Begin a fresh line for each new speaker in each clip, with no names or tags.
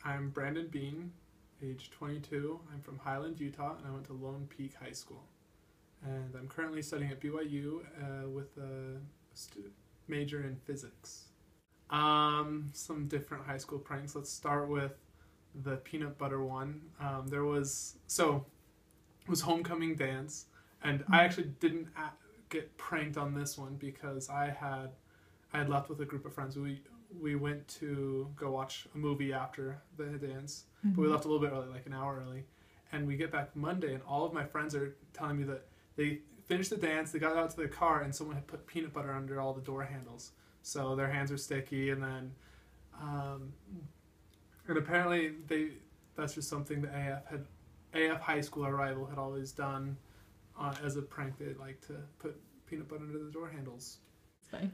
I'm Brandon Bean, age 22. I'm from Highland, Utah, and I went to Lone Peak High School. And I'm currently studying at BYU with a major in physics. Some different high school pranks. Let's start with the peanut butter one. It was homecoming dance, and I actually didn't get pranked on this one because I had left with a group of friends. We went to go watch a movie after the dance, but we left a little bit early, like an hour early, and we get back Monday, and all of my friends are telling me that they finished the dance, they got out to their car, and someone had put peanut butter under all the door handles, so their hands were sticky, and then and apparently that's just something the AF high school, our rival, had always done as a prank. They'd like to put peanut butter under the door handles.
It's fine.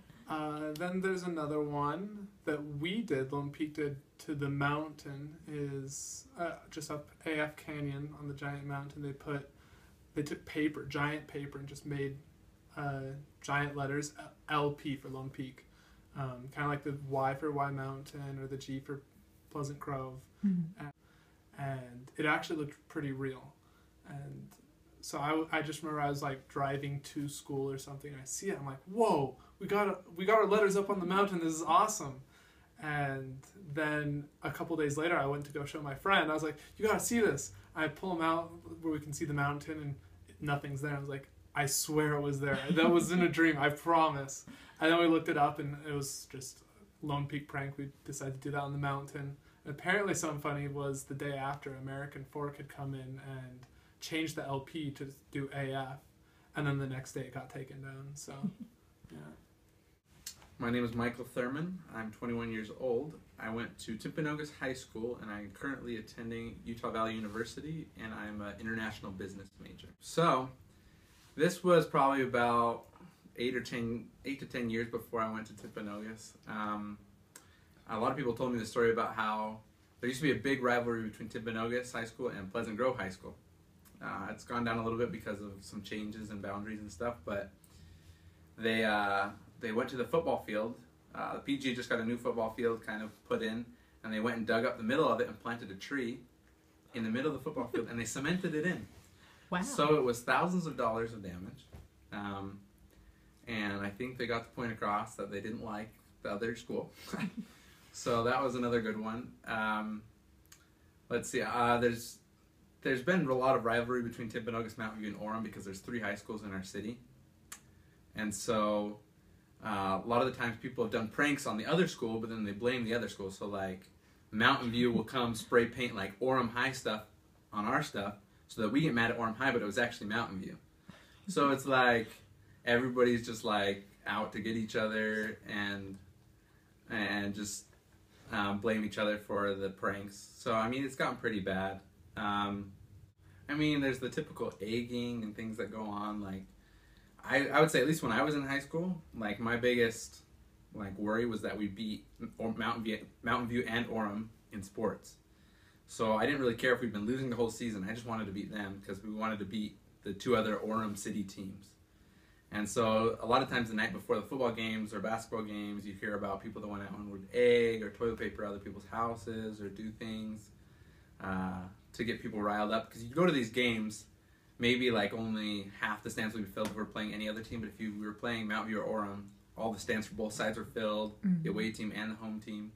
Then there's another one that we did, Lone Peak did, to the mountain, is just up AF Canyon on the giant mountain. They took paper, giant paper, and just made giant letters, LP for Lone Peak. Kind of like the Y for Y Mountain or the G for Pleasant Grove. And it actually looked pretty real. And so I just remember I was like driving to school or something, and I see it, I'm like, whoa, we got our letters up on the mountain, this is awesome. And then a couple days later I went to go show my friend. I was like, you gotta see this. I pull him out where we can see the mountain, and nothing's there. I was like, I swear it was there. That was in a dream, I promise. And then we looked it up, and it was just Lone Peak prank. We decided to do that on the mountain. And apparently something funny was the day after, American Fork had come in and changed the LP to do AF, and then the next day it got taken down. So yeah.
My name is Michael Thurman. I'm 21 years old. I went to Timpanogos High School, and I'm currently attending Utah Valley University, and I'm an international business major. So this was probably about 8 to 10 years before I went to Timpanogos. A lot of people told me the story about how there used to be a big rivalry between Timpanogos High School and Pleasant Grove High School. It's gone down a little bit because of some changes and boundaries and stuff, but they went to the football field. The PG just got a new football field kind of put in, and they went and dug up the middle of it and planted a tree in the middle of the football field, and they cemented it in.
Wow.
So it was thousands of dollars of damage. And I think they got the point across that they didn't like the other school. So that was another good one. Let's see, there's been a lot of rivalry between Timpanogos, Mountain View, and Orem because there's 3 high schools in our city. And so a lot of the times people have done pranks on the other school, but then they blame the other school. So like Mountain View will come spray paint like Orem High stuff on our stuff so that we get mad at Orem High, but it was actually Mountain View. So it's like everybody's just like out to get each other and just blame each other for the pranks. So I mean, it's gotten pretty bad. I mean, there's the typical egging and things that go on. Like I would say, at least when I was in high school, like my biggest like worry was that we beat Mountain View and Orem in sports. So I didn't really care if we'd been losing the whole season. I just wanted to beat them because we wanted to beat the 2 other Orem city teams. And so a lot of times the night before the football games or basketball games, you hear about people that went out and would egg or toilet paper other people's houses or do things to get people riled up. Because you go to these games, maybe like only half the stands would be filled if we were playing any other team. But if we were playing Mountain View or Orem, all the stands for both sides were filled, the away team and the home team.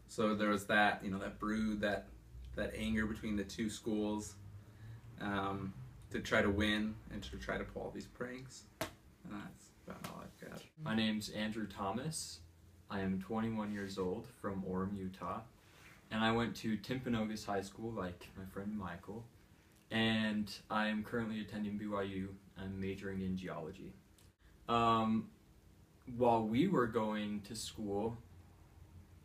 So there was that, you know, that brood, that anger between the 2 schools to try to win and to try to pull all these pranks. And that's about all I've got.
My name's Andrew Thomas. I am 21 years old from Orem, Utah. And I went to Timpanogos High School like my friend Michael. And I am currently attending BYU. I'm majoring in geology. While we were going to school,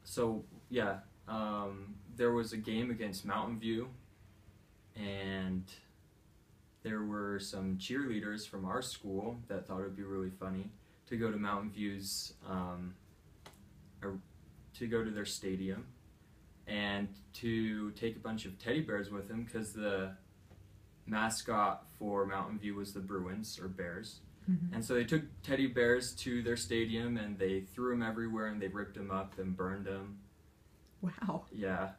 so yeah, there was a game against Mountain View, and there were some cheerleaders from our school that thought it would be really funny to go to Mountain View's, to go to their stadium and to take a bunch of teddy bears with them because the mascot for Mountain View was the Bruins, or Bears. And so they took teddy bears to their stadium and they threw them everywhere and they ripped them up and burned them.
Wow.
Yeah.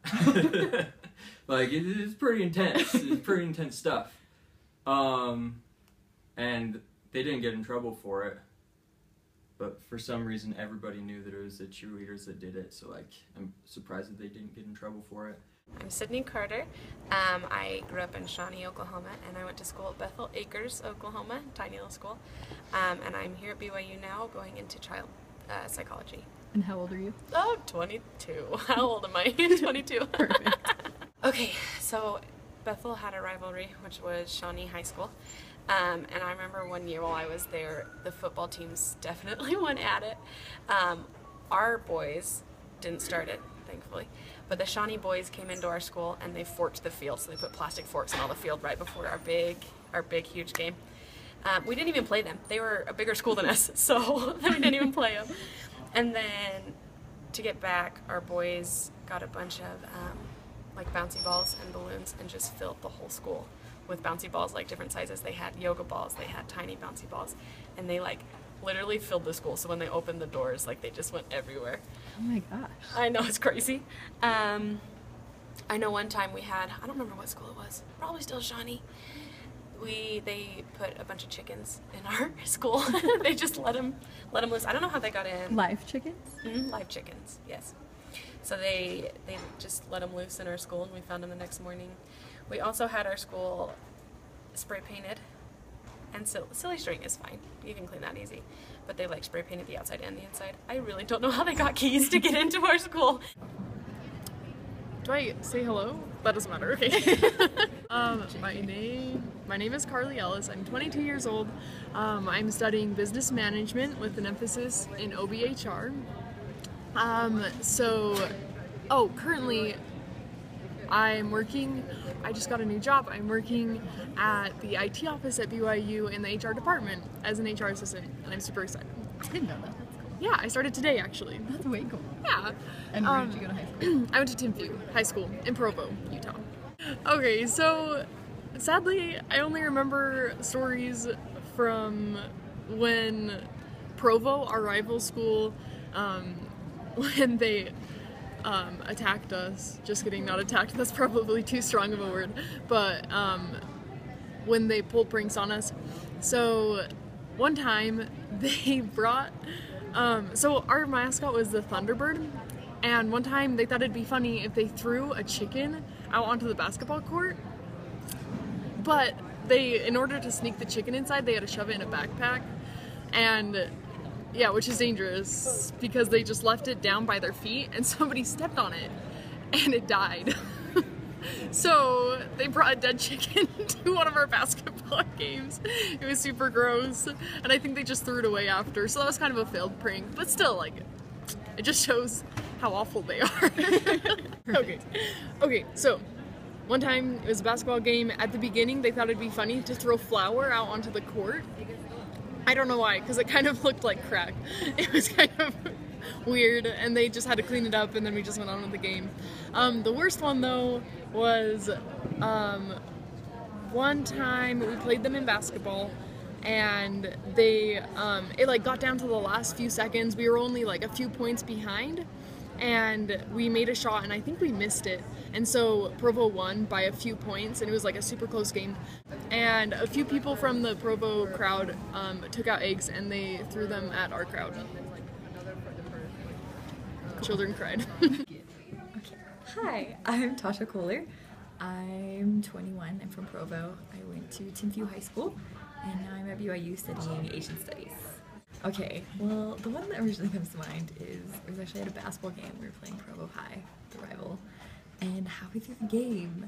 Like, it's pretty intense. It's pretty intense stuff. And they didn't get in trouble for it. But for some reason, everybody knew that it was the cheerleaders that did it. So, like, I'm surprised that they didn't get in trouble for it.
I'm Sydney Carter. I grew up in Shawnee, Oklahoma, and I went to school at Bethel Acres, Oklahoma, tiny little school. And I'm here at BYU now going into child psychology.
And how old are you?
Oh, 22. How old am I? 22.
Perfect.
Okay, so Bethel had a rivalry, which was Shawnee High School. And I remember one year while I was there, the football teams definitely went at it. Our boys didn't start it, thankfully. But the Shawnee boys came into our school and they forked the field. So they put plastic forks in all the field right before our big, huge game. We didn't even play them. They were a bigger school than us, so we didn't even play them. And then to get back, our boys got a bunch of like bouncy balls and balloons and just filled the whole school with bouncy balls, like different sizes. They had yoga balls, they had tiny bouncy balls, and they like literally filled the school. So when they opened the doors, like they just went everywhere.
Oh my gosh.
I know, it's crazy. I know one time we had, I don't remember what school it was, probably still Shawnee. They put a bunch of chickens in our school. They just let them loose. I don't know how they got in.
Live chickens?
Mm-hmm, live chickens, yes. So they just let them loose in our school, and we found them the next morning. We also had our school spray painted, and silly string is fine. You can clean that easy. But they like spray painted the outside and the inside. I really don't know how they got keys to get into our school.
Do I say hello? That doesn't matter, okay. My name is Carly Ellis. I'm 22 years old. I'm studying business management with an emphasis in OBHR. Currently I'm working, I just got a new job. I'm working at the IT office at BYU in the HR department as an HR assistant, and I'm super excited.
I didn't know that. That's cool.
Yeah, I started today actually.
That's way cool.
Yeah.
And where did you go to high school?
I went to Timview High School in Provo, Utah. Okay, so sadly, I only remember stories from when Provo, our rival school, when they attacked us. Just kidding, not attacked, that's probably too strong of a word. But when they pulled pranks on us. So one time they brought, so our mascot was the Thunderbird. And one time they thought it'd be funny if they threw a chicken out onto the basketball court. But in order to sneak the chicken inside, they had to shove it in a backpack. And yeah, which is dangerous because they just left it down by their feet and somebody stepped on it and it died. So they brought a dead chicken to one of our basketball games. It was super gross, and I think they just threw it away after. So that was kind of a failed prank, but still, like, it just shows how awful they are. Okay, so one time it was a basketball game. At the beginning, they thought it'd be funny to throw flour out onto the court. I don't know why, because it kind of looked like crack. It was kind of weird, and they just had to clean it up, and then we just went on with the game. The worst one, though, was one time we played them in basketball, and they, it like got down to the last few seconds. We were only like a few points behind, and we made a shot, and I think we missed it. And so Provo won by a few points, and it was like a super close game. And a few people from the Provo crowd took out eggs, and they threw them at our crowd. Children cried.
Hi, I'm Tasha Kohler. I'm 21. I'm from Provo. I went to Timview High School, and now I'm at BYU studying Asian Studies. Okay, well, the one that originally comes to mind is it was actually at a basketball game. We were playing Provo High, the rival, and halfway through the game,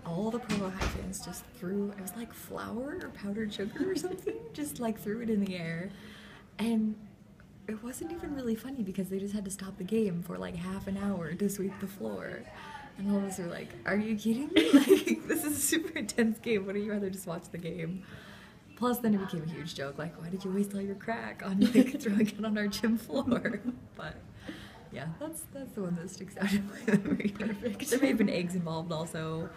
all the Provo High fans just threw, it was like flour or powdered sugar or something, just like threw it in the air, and it wasn't even really funny because they just had to stop the game for like half an hour to sweep the floor. And all of us were like, are you kidding me? Like, this is a super intense game. Wouldn't you rather just watch the game? Plus, then it became a huge joke. Like, why did you waste all your crack on like throwing it on our gym floor? But yeah, that's the one that sticks out in my memory. Perfect. There may have been eggs involved also.